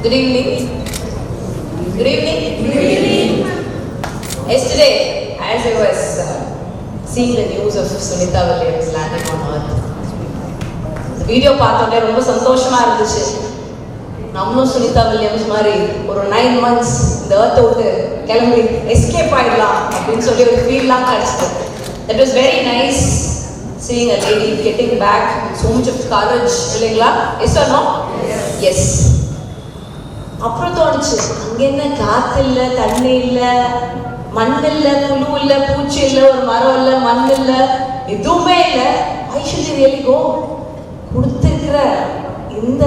Good evening. Good evening. Good evening. Yesterday, as I was seeing the news of Sunita Williams landing on Earth, the video பார்த்தோன்னே ரொம்ப சந்தோஷமா இருந்துச்சு. நம்மளும் Sunita Williams மாதிரி ஒரு 9 months இந்த earth விட்டு கிளம்பி எஸ்கேப் ஆயிடலாம் அப்படின்னு சொல்லி ஒரு ஃபீல்லாம் கிடைச்சது. That was very nice seeing a lady getting back, so much of courage. இல்லைங்களா? Yes or no? Yes. அப்புறம் தோணுச்சு, அங்க என்ன காத்து இல்லை, தண்ணி இல்லை, மண் இல்லை, புழு இல்லை, பூச்சி இல்லை, ஒரு மரம் இல்லை, மண் இல்லை, எதுவுமே இல்லை. I should really go. கொடுத்திருக்கிற இந்த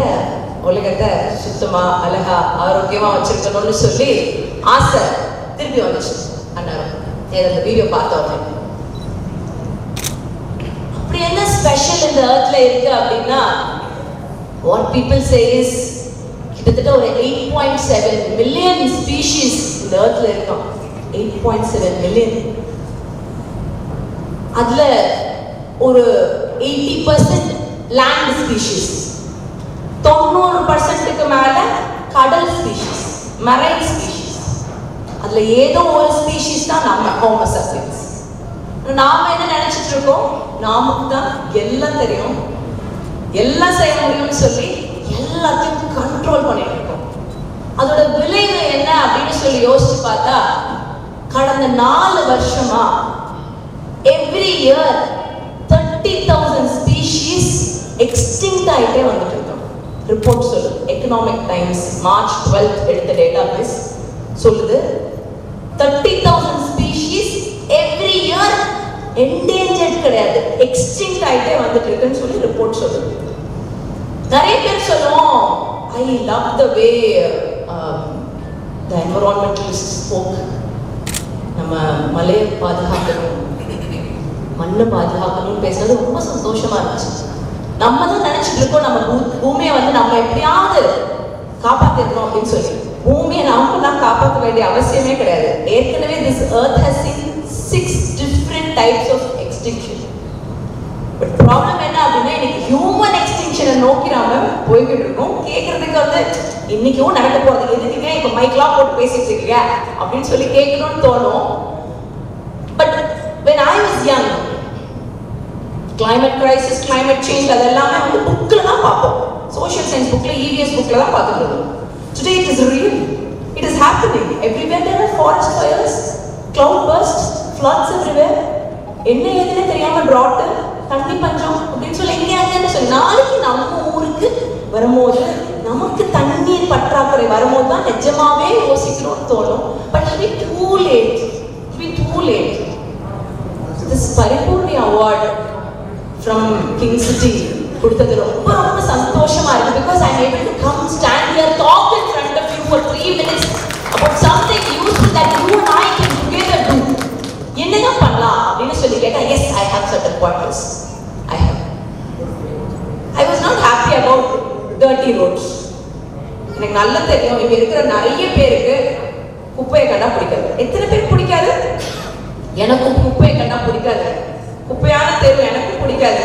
உலகத்தை சுத்தமா அழகா ஆரோக்கியமா வச்சிருக்கணும்னு சொல்லி ஆசை திருப்பி வந்துச்சு. அண்ணாரும் அந்த வீடியோ பார்த்தோம். அப்படி என்ன ஸ்பெஷல் இந்த எர்த்ல இருக்கு அப்படின்னா, வாட் பீப்புள் சே இஸ் கிட்டத்தட்ட ஒரு 8.7 மில்லியன் ஸ்பீஷீஸ் இந்த எர்த்ல இருக்கும். 8.7 மில்லியன். அதுல ஒரு 80% லேண்ட் ஸ்பீஷீஸ், 90% மேல கடல் ஸ்பீஷீஸ், மரைன் ஸ்பீஷீஸ். அதுல ஏதோ ஒரு ஸ்பீஷீஸ் தான் நம்ம ஹோமோ சாப்பியன்ஸ். நாம என்ன நினைச்சிட்டு இருக்கோம், நமக்கு தான் எல்லாம் தெரியும், எல்லாம் செய்ய முடியும்னு சொல்லி எல்லாத்தையும் கண்ட்ரோல் பண்ணிட்டு இருக்கோம். அதோட விளைவு என்ன அப்படின்னு சொல்லி யோசிச்சு பார்த்தா, கடந்த 4 வருஷமா எவ்ரி இயர் 30,000 ஸ்பீஷீஸ் எக்ஸ்டிங்க்ட் ஆகிட்டே வந்துட்டு இருக்கோம். ரிப்போர்ட் சொல்லுது. எக்கனாமிக் டைம்ஸ் March 12 எடுத்த டேட்டா பேஸ் சொல்லுது 30,000 ஸ்பீஷீஸ் எவ்ரி இயர் என்டேஞ்சர்ட் கிடையாது, எக்ஸ்டிங்க்ட் ஆகிட்டே வந்துட்டு இருக்குன்னு சொல்லி ரிப்போர்ட் சொல்லுது. நிறைய பேர் சொல்லுவோம், I love the way the environmentalist spoke. நம்ம மலையை பாதுகாக்கணும், மண்ணை பாதுகாக்கணும்னு பேசுறது ரொம்ப சந்தோஷமா இருந்துச்சு. நம்ம தான் நினைச்சிட்டு இருக்கோம், நம்ம பூமியை நம்ம எப்படியாவது காப்பாத்திருக்கணும் அப்படின்னு சொல்லி. பூமியை நாம தான் காப்பாற்ற வேண்டிய அவசியமே கிடையாது. ஏற்கனவே this earth has seen 6 different types of extinction. But problem என்ன அப்படின்னா, இன்னைக்கு ஹியூமன் எக்ஸ்டிங்ஷனை நோக்கி நாம போய்கிட்டு இருக்கோம். கேட்கறதுக்கு இன்னைக்கும் நடக்க போறது எதுக்குங்க இப்ப மைக்லாம் போட்டு பேசிட்டு இருக்கீங்க அப்படின்னு சொல்லி கேட்கணும்னு தோணும். But when I was young, climate crisis, climate change அதெல்லாமே புக்ல தான் பார்ப்போம். சோஷியல் சயின்ஸ் புக்ல, EVS புக்ல தான் பார்த்துட்டு இருக்கோம். Today it is real. It is happening. Everywhere there are forest fires, cloud bursts, floods everywhere. என்ன ஏதுன்னு தெரியாம drought, தண்ணி பஞ்சம் அப்படின்னு சொல்லி எங்கேயாங்கன்னு சொல்லி நாளைக்கு நம்ம ஊருக்கு வரும்போது, நமக்கு தண்ணீர் பற்றாக்குறை வரும்போது தான் நிஜமாவே யோசிக்கணும்னு தோணும். But it will be too late. It will be too late. This Paripurni award from King City கொடுத்தது ரொம்ப ரொம்ப சந்தோஷமா இருக்கு. Because I am able to come, stand here, talk in front of you for 3 minutes about something useful that you and I can together do. என்னங்க பண்ணலாம் அப்படின்னு சொல்லி கேட்டா, yes, I have certain pointers. I was not happy about dirty roads. எனக்கு நல்லா தெரியும், இங்க இருக்கிற நிறைய பேருக்கு குப்பையை கண்டா பிடிக்காது. எத்தனை பேருக்கு பிடிக்காது? எனக்கும் குப்பையை கண்டா பிடிக்காது. குப்பையான தெரு எனக்கும் பிடிக்காது.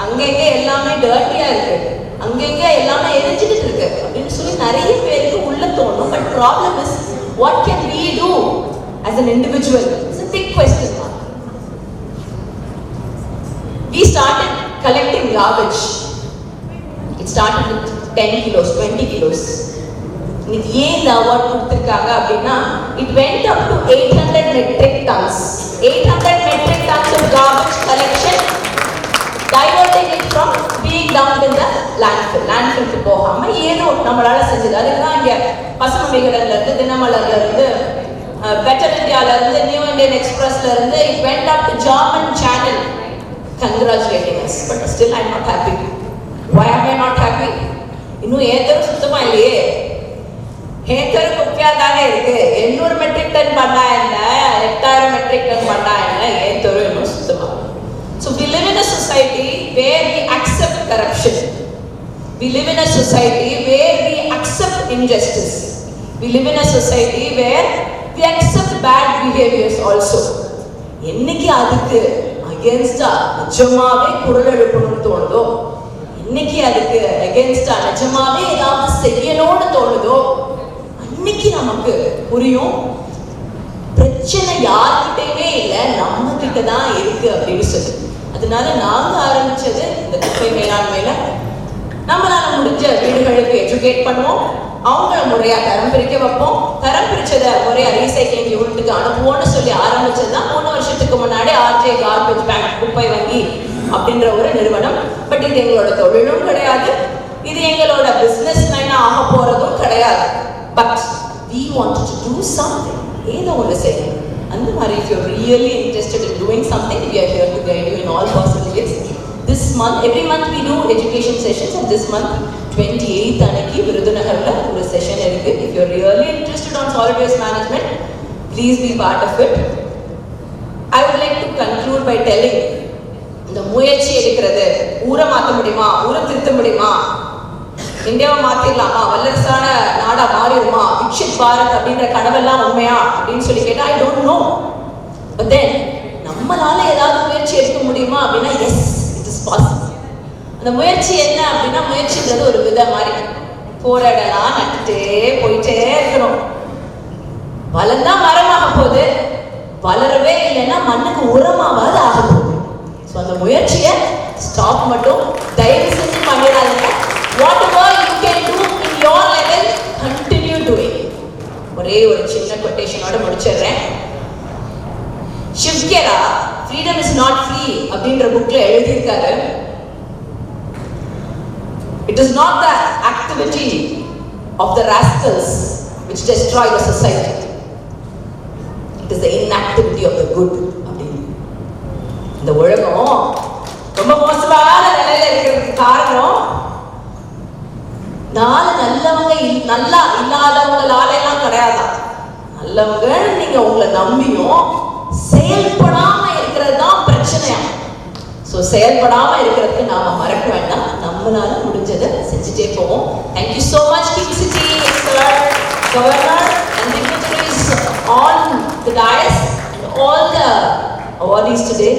அங்கங்க எல்லாமே டர்ட்டியா இருக்கு, அங்கங்க எல்லாமே எரிஞ்சுக்கிட்டு இருக்கு அப்படின்னு சொல்லி நிறைய பேருக்கு உள்ள தோணும். But problem is, what can we do as an individual? It's a big question mark. We started collecting garbage. It started with 10 kilos, 20 kilos. இன்னைக்கு ஏன் இந்த அவார்ட் கொடுத்துருக்காங்க அப்படின்னா, it went up to 800 metric tons. 800 metric tons of garbage collection, diverting it from being dumped in the landfill. landfillக்கு போகாம ஏதோ நம்மளால செஞ்சது. அதுதான் இங்க பசுமை விகடன்ல இருந்து, தினமலர்ல இருந்து, பெட்டர் இந்தியால இருந்து, நியூ இந்தியன் எக்ஸ்பிரஸ்ல இருந்து, it went up to German channel congratulating us. But still I am not happy. Why am I not happy? இன்னும் ஏதோ சுத்தமா இல்லையே, ஏக்கர் குப்பையா தானே இருக்கு. 800 மெட்ரிக் டன் பண்ணா என்ன, 8000 மெட்ரிக் டன் பண்ணா என்ன, ஏத்தரும் இன்னும் சுத்தமா. So we live in a society where we accept corruption. We live in a society where we accept injustice. We live in a society where we accept bad behaviors also. என்னைக்கு அதுக்கு அகேன்ஸ்டா நிஜமாவே குரல் எழுப்பணும்னு தோணுதோ, இன்னைக்கு அதுக்கு அகேன்ஸ்டா நிஜமாவே ஏதாவது செய்யணும்னு தோணுதோ, நமக்கு புரியும். பிரச்சனை யார்கிட்டயுமே இல்லை, நம்ம கிட்ட தான் இருக்கு அப்படின்னு சொல்லி. அதனால நாங்க ஆரம்பிச்சது இந்த குப்பை மேலாண்மையில நம்மளால முடிஞ்ச வீடுகளுக்கு எஜுகேட் பண்ணுவோம், அவங்கள முறையா தரம் பிரிக்க வைப்போம், தரம் பிரிச்சதை முறையா ரீசைக்ளிங் யூனிட்டுக்கு அனுப்புவோம்னு சொல்லி ஆரம்பிச்சதுதான் 3 வருஷத்துக்கு முன்னாடி ஆர்ஜே கார்பேஜ் பேங்க் குப்பை வங்கி அப்படின்ற ஒரு நிறுவனம். பட் இது எங்களோட தொழிலும் கிடையாது, இது எங்களோட பிசினஸ் லைனா ஆக போறதும் கிடையாது. But we wanted to do something. ஏதோ ஒன்று செய்யணும். அந்த மாதிரி if you're really interested in doing something, we are here to guide you in all possible ways. This month, every month we do education sessions, and this month 28th அன்னைக்கு விருதுநகர்ல ஒரு session இருக்கு. If you're really interested on solid waste management, please be part of it. I would like to conclude by telling, இந்த முயற்சி எடுக்கிறது, ஊரை மாற்ற முடியுமா, ஊரை திருத்த முடியுமா, இந்தியாவை மாத்திரலாமா, வல்லரசான நாடா மாறிடுமா, விக்ஷித் பாரத் அப்படின்ற கனவெல்லாம் உண்மையா அப்படின்னு சொல்லி கேட்டா I don't know. But then நம்மளால ஏதாவது முயற்சி எடுக்க முடியுமா அப்படின்னா எஸ், இட் இஸ் பாசிபிள். அந்த முயற்சி என்ன அப்படின்னா, முயற்சின்றது ஒரு விதை மாதிரி, போராடலாம், நட்டுட்டே போயிட்டே இருக்கணும். வளர்ந்தா மரமாக போகுது, வளரவே இல்லைன்னா மண்ணுக்கு உரமாவது ஆக போகுது. ஸோ அந்த முயற்சியை ஸ்டாப் மட்டும் தயவு செஞ்சு பண்ணிடாதீங்க. Whatever you can do in your level, continue doing. ஒரே ஒரு சின்ன கொட்டேஷனோட முடிச்சிடுறேன். ஷிவ்கேரா ஃப்ரீடம் இஸ் நாட் ஃப்ரீ அப்படின்ற புக்ல எழுதியிருக்காரு. It is not the activity of the rascals which destroy the society. It is the inactivity of the good. அப்படின்னு இந்த உலகம் ரொம்ப மோசமான நிலையில இருக்கிறதுக்கு காரணம் நல்லவங்க நல்லா இல்லாதவங்களால எல்லாம் கிடையாது. நல்லவங்க நீங்க உங்களை நம்பியும் செயல்படாம இருக்கிறது தான் பிரச்சனையா. ஸோ செயல்படாம இருக்கிறதுக்கு நாம மறக்க வேண்டாம், நம்மளால முடிஞ்சதை செஞ்சுட்டே போவோம். Thank you so much king city sir, governor and dignitaries on the dais and all the awardees today.